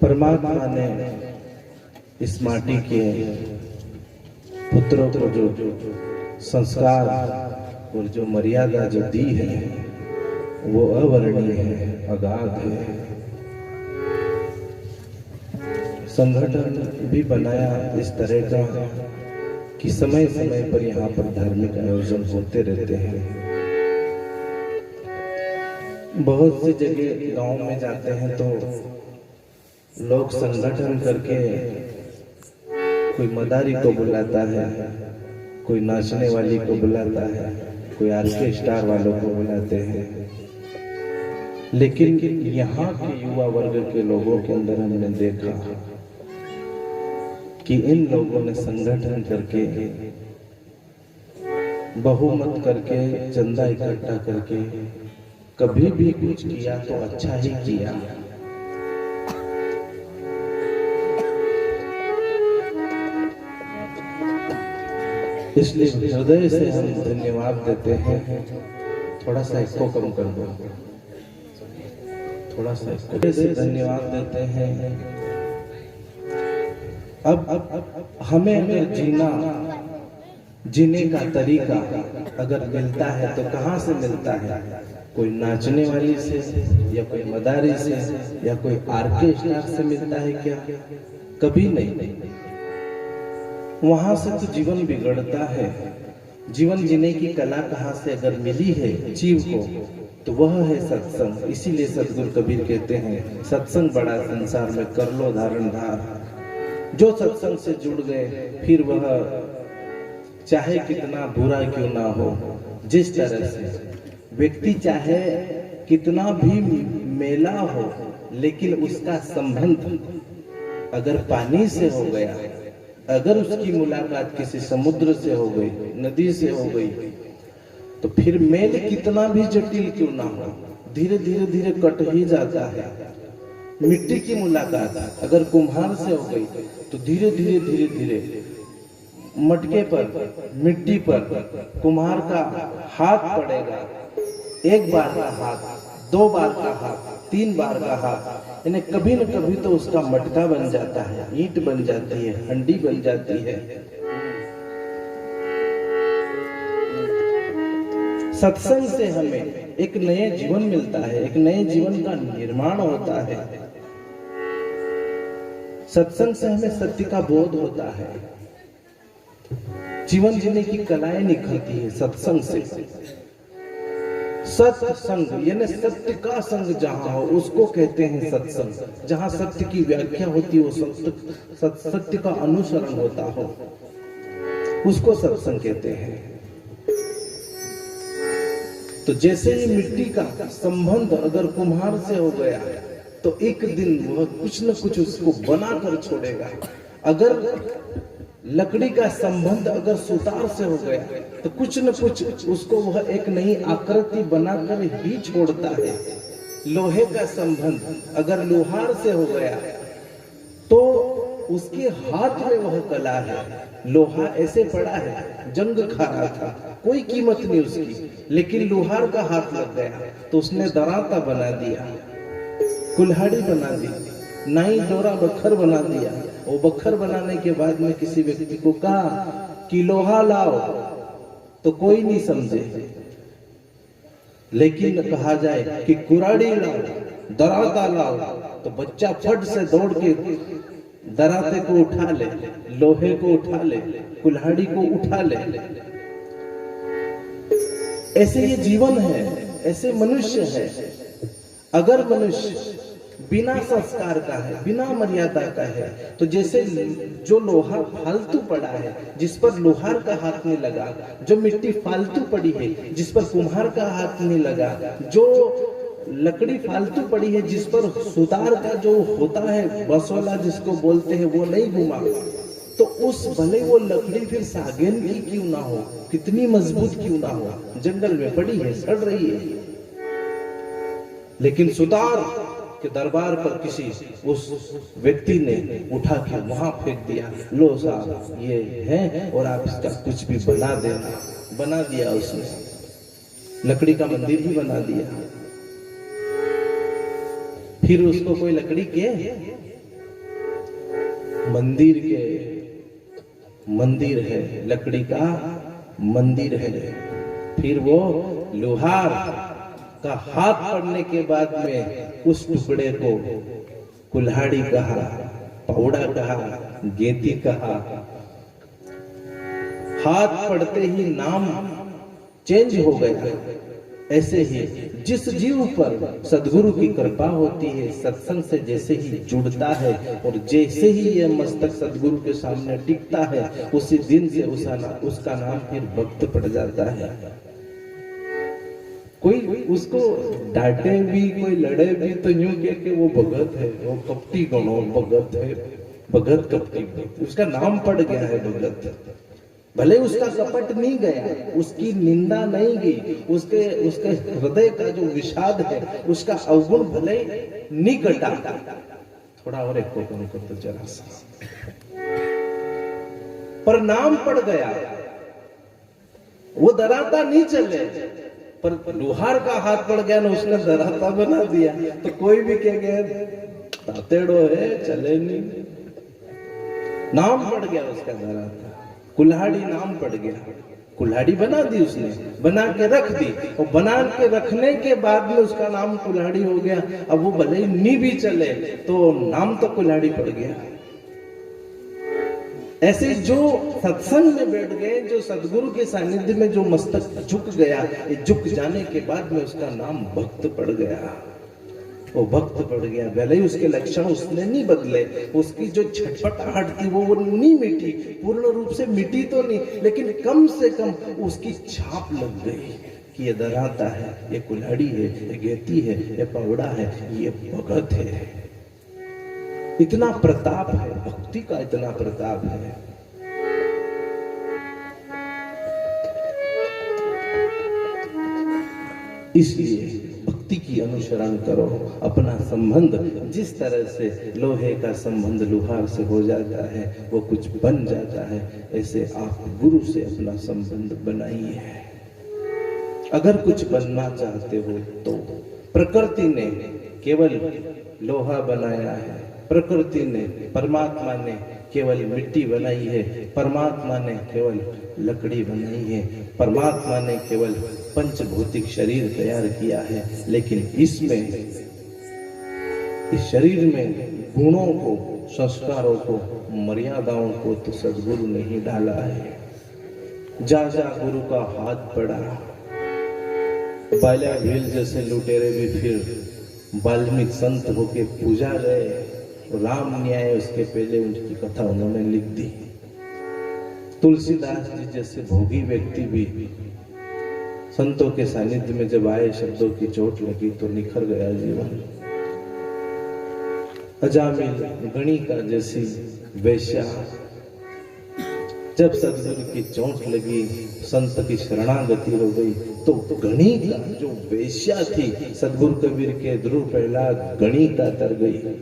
परमात्मा ने इस माटी के पुत्रों को जो संस्कार और जो मर्यादा जो दी है वो अवर्णनीय है, अगाध है। संगठन भी बनाया इस तरह का कि समय समय पर यहाँ पर धार्मिक आयोजन होते रहते हैं। बहुत सी जगह गांव में जाते हैं तो लोग संगठन करके कोई मदारी को बुलाता है, कोई नाचने वाली को बुलाता है, कोई ऑर्केस्ट्रा वालों को बुलाते हैं। लेकिन यहाँ के युवा वर्ग के लोगों के अंदर हमने देखा कि इन लोगों ने संगठन करके, बहुमत करके, चंदा इकट्ठा करके कभी भी कुछ किया तो अच्छा ही किया। इसलिए हृदय से हम धन्यवाद देते हैं। थोड़ा सा इसको कम कर दो, थोड़ा सा हृदय से धन्यवाद देते हैं। अब हमें अगर जीने का तरीका अगर मिलता है तो कहाँ से मिलता है? कोई नाचने वाली से या कोई मदारी से या कोई ऑर्केस्ट्रा से मिलता है क्या? कभी नहीं। वहां से तो जीवन बिगड़ता है। जीवन जीने की कला कहाँ से अगर मिली है जीव को तो वह है सत्संग। इसीलिए सतगुरु कबीर कहते हैं सत्संग बड़ा संसार में कर लो धारण धार। जो सत्संग से जुड़ गए फिर वह चाहे कितना बुरा क्यों ना हो, जिस तरह से व्यक्ति चाहे कितना भी मेला हो, लेकिन उसका संबंध अगर पानी से हो गया, अगर उसकी मुलाकात किसी समुद्र से हो गई, नदी से हो गई, तो फिर मेल कितना भी जटिल क्यों ना हो धीरे धीरे धीरे कट ही जाता है। मिट्टी की मुलाकात अगर कुम्हार से हो गई तो धीरे धीरे धीरे धीरे मटके पर, मिट्टी पर कुम्हार का हाथ पड़ेगा। एक बार का हाथ, दो बार का हाथ, तीन बार का हाथ, यानी कभी न कभी तो उसका मटका बन जाता है, ईंट बन जाती है, हंडी बन जाती है। सत्संग से हमें एक नए जीवन मिलता है, एक नए जीवन का निर्माण होता है। सत्संग से हमें सत्य का बोध होता है। जीवन जीने की कलाएं निखरती है सत्संग से। सत्संग यानी सत्य का संग जहां हो उसको कहते हैं सत्संग। जहां सत्य की व्याख्या होती है, वो सत्य का अनुसरण होता हो, उसको सत्संग कहते हैं। तो जैसे ही मिट्टी का संबंध अगर कुम्हार से हो गया तो एक दिन वह कुछ न कुछ उसको बना कर छोड़ेगा। अगर लकड़ी का संबंध अगर सुतार से हो गया तो कुछ न कुछ उसको वह एक नई आकृति बनाकर ही छोड़ता है। लोहे का संबंध अगर लोहार से हो गया तो उसके हाथ में वह कला है। लोहा ऐसे पड़ा है, जंग खा रहा था, कोई कीमत नहीं उसकी, लेकिन लोहार का हाथ लग गया तो उसने दराता बना दिया, कुल्हाड़ी बना दी, नाई डोरा बखर बना दिया। वो बखर बनाने के बाद में किसी व्यक्ति को कहा कि लोहा लाओ तो कोई नहीं समझे, लेकिन कहा जाए कि कुराड़ी लाओ, दराता लाओ, तो बच्चा फट से दौड़ के दराते को उठा ले, लोहे को उठा ले, कुल्हाड़ी को उठा ले। ऐसे ये जीवन है, ऐसे मनुष्य है। अगर मनुष्य बिना संस्कार का है, बिना मर्यादा का है, तो जैसे जो लोहा फालतू पड़ा है जिस पर लोहार का हाथ नहीं लगा, जो मिट्टी फालतू पड़ी है जिस पर कुम्हार का हाथ नहीं लगा, जो लकड़ी फालतू पड़ी है जिस पर सुतार का जो होता है बसोला जिसको बोलते हैं वो नहीं घुमा, तो उस भले वो लकड़ी फिर सागेन की क्यों ना हो, कितनी मजबूत क्यों ना हो, जंगल में पड़ी है, सड़ रही है, लेकिन सुतार के दरबार पर किसी उस व्यक्ति ने उठा के वहां फेंक दिया, लो साहब ये है और आप इसका कुछ भी बना देना। बना दिया उसने, लकड़ी का मंदिर भी बना दिया। फिर उसको कोई लकड़ी के मंदिर के मंदिर है, लकड़ी का मंदिर है। फिर वो लोहार का हाथ पड़ने के बाद में उस टुकड़े को कुल्हाड़ी कहा, पौड़ा कहा, गेती कहा। हाथ पड़ते ही नाम चेंज हो गया। ऐसे ही जिस जीव पर सदगुरु की कृपा होती है, सत्संग से जैसे ही जुड़ता है और जैसे ही यह मस्तक सदगुरु के सामने टिकता है, उसी दिन से उसका नाम फिर भक्त पड़ जाता है। कोई उसको डांटे भी, कोई लड़े भी तो यूं कह के वो भगत है, वो कपटी गणो भगत है, भगत कपटी, उसका नाम पड़ गया है भगत। भले उसका कपट नहीं गया, उसकी निंदा नहीं गई, उसके हृदय का जो विषाद है, उसका अवगुण भले नहीं कटा। थोड़ा और एक को तो जरा सा, पर नाम पड़ गया। वो दराता नहीं चले, पर लोहार का हाथ पड़ गया ना, उसने दराता बना दिया। तो कोई भी कह गया तातेड़ो है, चले नहीं। नाम पड़ गया उसका दराता। कुल्हाड़ी नाम पड़ गया, कुल्हाड़ी बना दी उसने, बना के रख दी, और बना के रखने के बाद में उसका नाम कुल्हाड़ी हो गया। अब वो भले ही नहीं भी चले तो नाम तो कुल्हाड़ी पड़ गया। ऐसे जो सत्संग में बैठ गए, जो सदगुरु के सानिध्य में जो मस्तक झुक गया, ये झुक जाने के बाद में उसका नाम भक्त पड़ गया। वो भक्त पड़ गया। भले ही उसके लक्षण उसने नहीं बदले, उसकी जो छटपटाहट थी वो नहीं मिटी, पूर्ण रूप से मिटी तो नहीं, लेकिन कम से कम उसकी छाप लग गई कि ये दराता है, ये कुल्हाड़ी है, ये गेती है, ये पौड़ा है, ये भगत है। इतना प्रताप है भक्ति का, इतना प्रताप है। इसलिए भक्ति की अनुसरण करो। अपना संबंध जिस तरह से लोहे का संबंध लोहार से हो जाता है, वो कुछ बन जाता है, ऐसे आप गुरु से अपना संबंध बनाइए। अगर कुछ बनना चाहते हो तो प्रकृति ने केवल लोहा बनाया है, प्रकृति ने, परमात्मा ने केवल मिट्टी बनाई है, परमात्मा ने केवल लकड़ी बनाई है, परमात्मा ने केवल पंचभौतिक शरीर तैयार किया है। लेकिन इसमें, इस शरीर में गुणों को, संस्कारों को, मर्यादाओं को तो सदगुरु ने ही डाला है। जा जा गुरु का हाथ पड़ा। बाल्या भील जैसे लुटेरे भी फिर वाल्मीकि संत होके पूजा गए। राम न्याय उसके पहले उनकी कथा उन्होंने लिख दी। तुलसीदास जी जैसे भोगी व्यक्ति भी संतों के सानिध्य में जब आए, शब्दों की चोट लगी तो निखर गया जीवन। अजामिल गणिका जैसी वेश्या, जब सदगुरु की चोट लगी, संत की शरणागति हो गई, तो गणिका जो वेश्या थी, सदगुरु कबीर के ध्रुव प्रहलाद गणिका तर गई।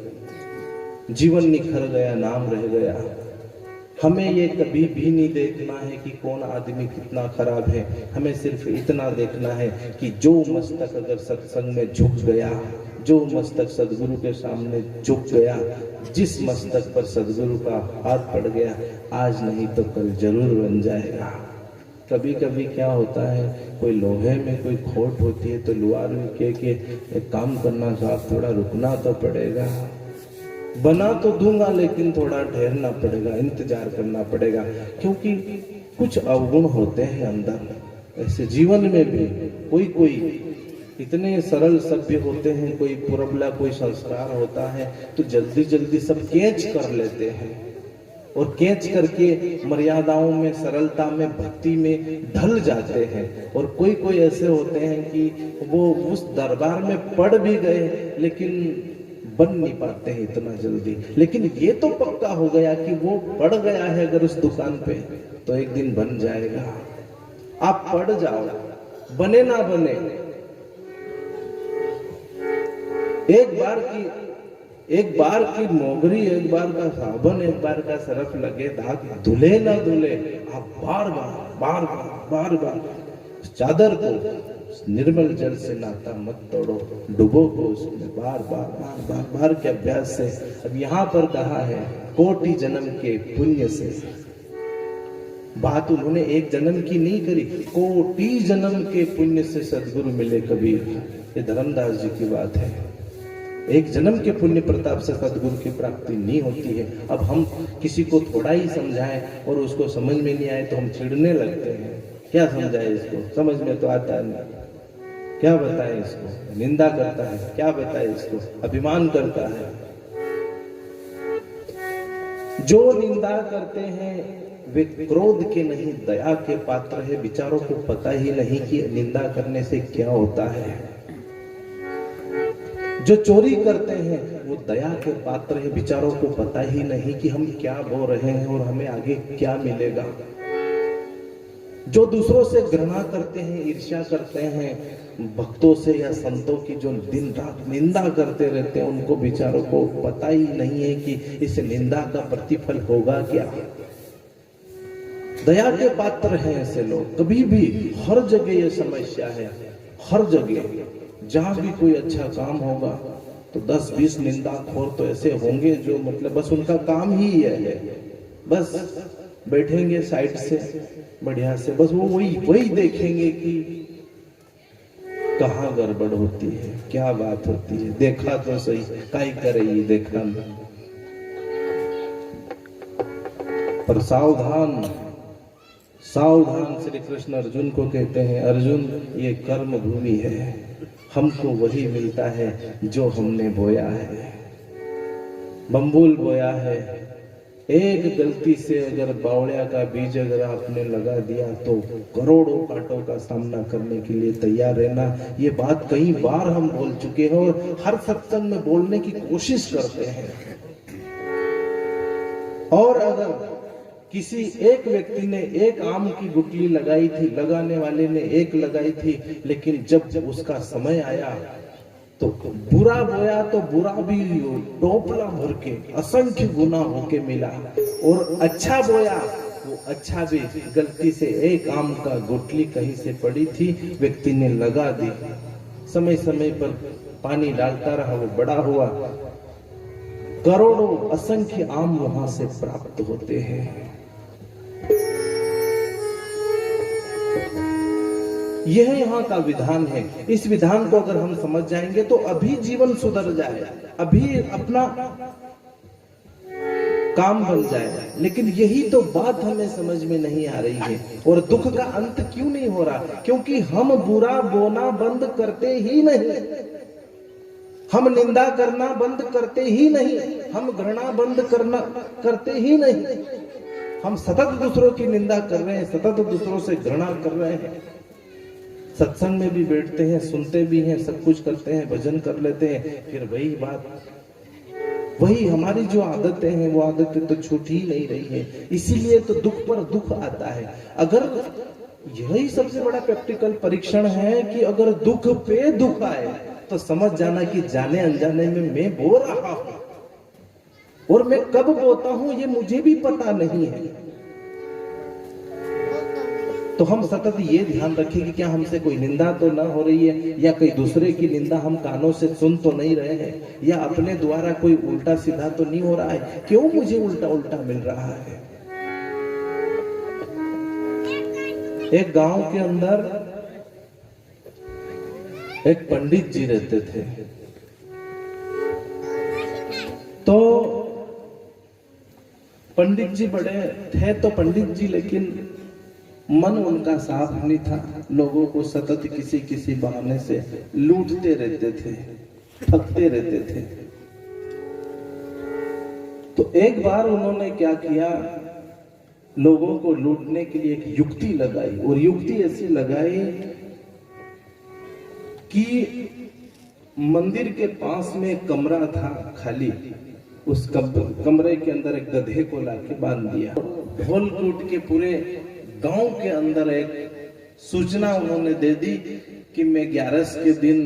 जीवन निखर गया, नाम रह गया। हमें ये कभी भी नहीं देखना है कि कौन आदमी कितना खराब है। हमें सिर्फ इतना देखना है कि जो मस्तक अगर सत्संग में झुक गया, जो मस्तक सदगुरु के सामने झुक गया, जिस मस्तक पर सदगुरु का हाथ पड़ गया, आज नहीं तो कल जरूर बन जाएगा। कभी कभी क्या होता है, कोई लोहे में कोई खोट होती है तो लोहार भी के एक काम करना साहब, थोड़ा रुकना तो पड़ेगा। बना तो दूंगा लेकिन थोड़ा ठहरना पड़ेगा, इंतजार करना पड़ेगा, क्योंकि कुछ अवगुण होते हैं अंदर। ऐसे जीवन में भी कोई इतने सरल सभ्य होते हैं, कोई पुरबला कोई संस्कार होता है तो जल्दी जल्दी सब कैच कर लेते हैं, और कैच करके मर्यादाओं में, सरलता में, भक्ति में ढल जाते हैं। और कोई ऐसे होते हैं कि वो उस दरबार में पढ़ भी गए लेकिन बन नहीं पाते हैं इतना जल्दी। लेकिन ये तो पक्का हो गया कि वो पड़ गया है अगर उस दुकान पे, तो एक दिन बन जाएगा। आप पढ़ जाओ, बने ना बने, एक बार की मोगरी, एक बार का साबन, एक बार का सरफ लगे, दाग धुले ना धुले, आप बार बार चादर को निर्मल जल से नाता मत तोड़ो, डुबो को उसमें बार बार बार बार बार के अभ्यास से। अब यहाँ पर कहा है कोटि जन्म के पुण्य से। बात उन्होंने एक जन्म की नहीं करी, कोटि जन्म के पुण्य से सदगुरु मिले कबीर। ये धर्मदास जी की बात है। एक जन्म के पुण्य प्रताप से सदगुरु की प्राप्ति नहीं होती है। अब हम किसी को थोड़ा ही समझाएं और उसको समझ में नहीं आए तो हम चिढ़ने लगते हैं। क्या समझाए इसको, समझ में तो आता नहीं, क्या बताए इसको, निंदा करता है, क्या बताए इसको, अभिमान करता है। जो निंदा करते हैं वे क्रोध के नहीं दया के पात्र है। विचारों को पता ही नहीं कि निंदा करने से क्या होता है। जो चोरी करते हैं वो दया के पात्र है। विचारों को पता ही नहीं कि हम क्या बोल रहे हैं और हमें आगे क्या मिलेगा। जो दूसरों से घृणा करते हैं, ईर्ष्या करते हैं, भक्तों से या संतों की जो दिन रात निंदा करते रहते हैं, उनको विचारों को पता ही नहीं है कि इस निंदा का प्रतिफल होगा क्या। दया के पात्र हैं ऐसे लोग। कभी भी हर जगह ये समस्या है, हर जगह जहां भी कोई अच्छा काम होगा तो 10-20 निंदाखोर तो ऐसे होंगे जो मतलब बस उनका काम ही है, बस बैठेंगे साइड से बढ़िया से, बस वो वही देखेंगे कि कहाँ गड़बड़ होती है, क्या बात होती है, देखा तो सही, काई करेगी देखा नहीं। पर सावधान सावधान, श्री कृष्ण अर्जुन को कहते हैं, अर्जुन ये कर्म भूमि है, हमको वही मिलता है जो हमने बोया है। बम्बुल बोया है, एक गलती से अगर बावड़िया का बीज अगर आपने लगा दिया तो करोड़ों कांटों का सामना करने के लिए तैयार रहना। ये बात कई बार हम बोल चुके हैं और हर सत्संग में बोलने की कोशिश करते हैं। और अगर किसी एक व्यक्ति ने एक आम की गुठली लगाई थी, लगाने वाले ने एक लगाई थी, लेकिन जब उसका समय आया तो बुरा बोया तो बुरा भी टोपला भर के असंख्य गुना होके मिला, और अच्छा बोया वो अच्छा भी गलती से एक आम का गुठली कहीं से पड़ी थी, व्यक्ति ने लगा दी, समय समय पर पानी डालता रहा, वो बड़ा हुआ, करोड़ों असंख्य आम वहां से प्राप्त होते हैं। यह यहाँ का विधान है। इस विधान को अगर हम समझ जाएंगे तो अभी जीवन सुधर जाए, अभी अपना काम बन जाए। लेकिन यही तो बात हमें समझ में नहीं आ रही है। और दुख का अंत क्यों नहीं हो रहा? क्योंकि हम बुरा बोना बंद करते ही नहीं, हम निंदा करना बंद करते ही नहीं, हम घृणा बंद करना करते ही नहीं। हम सतत दूसरों की निंदा कर रहे हैं, सतत दूसरों से घृणा कर रहे हैं। सत्संग में भी बैठते हैं, सुनते भी हैं, सब कुछ करते हैं, भजन कर लेते हैं, फिर वही बात, वही हमारी जो आदतें हैं वो आदतें तो छूट ही नहीं रही है। इसीलिए तो दुख पर दुख आता है। अगर यही सबसे बड़ा प्रैक्टिकल परीक्षण है कि अगर दुख पे दुख आए तो समझ जाना कि जाने अनजाने में मैं बो रहा हूं, और मैं कब बोता हूं ये मुझे भी पता नहीं है। तो हम सतत ये ध्यान रखें कि क्या हमसे कोई निंदा तो ना हो रही है, या कोई दूसरे की निंदा हम कानों से सुन तो नहीं रहे हैं, या अपने द्वारा कोई उल्टा सीधा तो नहीं हो रहा है। क्यों मुझे उल्टा उल्टा मिल रहा है? एक गांव के अंदर एक पंडित जी रहते थे। तो पंडित जी बड़े थे तो पंडित जी, लेकिन मन उनका साफ नहीं था, लोगों को सतत किसी किसी बहाने से लूटते रहते थे, ठगते रहते थे। तो एक बार उन्होंने क्या किया, लोगों को लूटने के लिए एक युक्ति लगाई, और युक्ति ऐसी लगाई कि मंदिर के पास में एक कमरा था खाली, उस कमरे के अंदर एक गधे को लाके बांध दिया। ढोल कूट के पूरे गांव के अंदर एक सूचना उन्होंने दे दी कि मैं 11 के दिन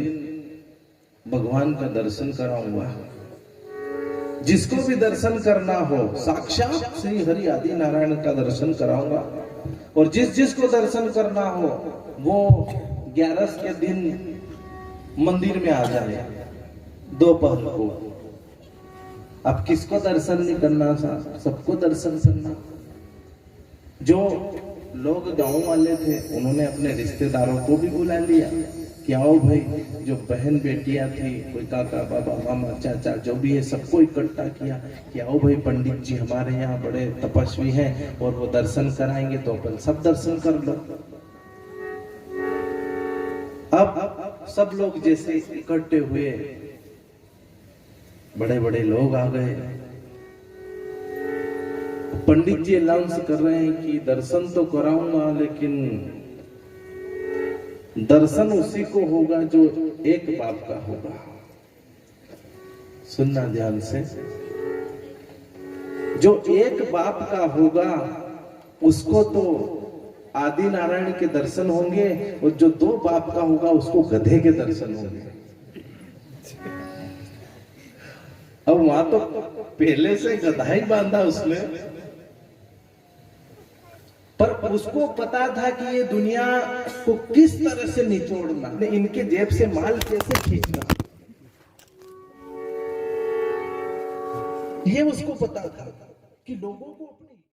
भगवान का दर्शन कराऊंगा। जिसको भी दर्शन करना हो, साक्षात श्री हरि आदि नारायण का दर्शन कराऊंगा, और जिस जिसको दर्शन करना हो वो 11 के दिन मंदिर में आ जाए दोपहर को। अब किसको दर्शन नहीं करना था, सबको दर्शन करना। जो लोग गांव वाले थे उन्होंने अपने रिश्तेदारों को भी बुला लिया कि आओ भाई, जो बहन बेटियां थी, कोई काका बाबा मामा चाचा जो भी है, सबको इकट्ठा किया कि आओ भाई, पंडित जी हमारे यहाँ बड़े तपस्वी हैं और वो दर्शन कराएंगे, तो अपन सब दर्शन कर लो। अब सब लोग जैसे इकट्ठे हुए, बड़े बड़े लोग आ गए। पंडित जी अनाउंस कर रहे हैं कि दर्शन तो कराऊंगा, लेकिन दर्शन उसी को होगा जो एक बाप का होगा। सुनना ध्यान से, जो एक बाप का होगा उसको तो आदि नारायण के दर्शन होंगे, और जो 2 बाप का होगा उसको गधे के दर्शन होंगे। अब वहां तो पहले से गधा ही बांधा उसने, पर उसको पता था कि ये दुनिया को किस तरह से निचोड़ना, इनके जेब से माल कैसे खींचना, ये उसको पता था कि लोगों को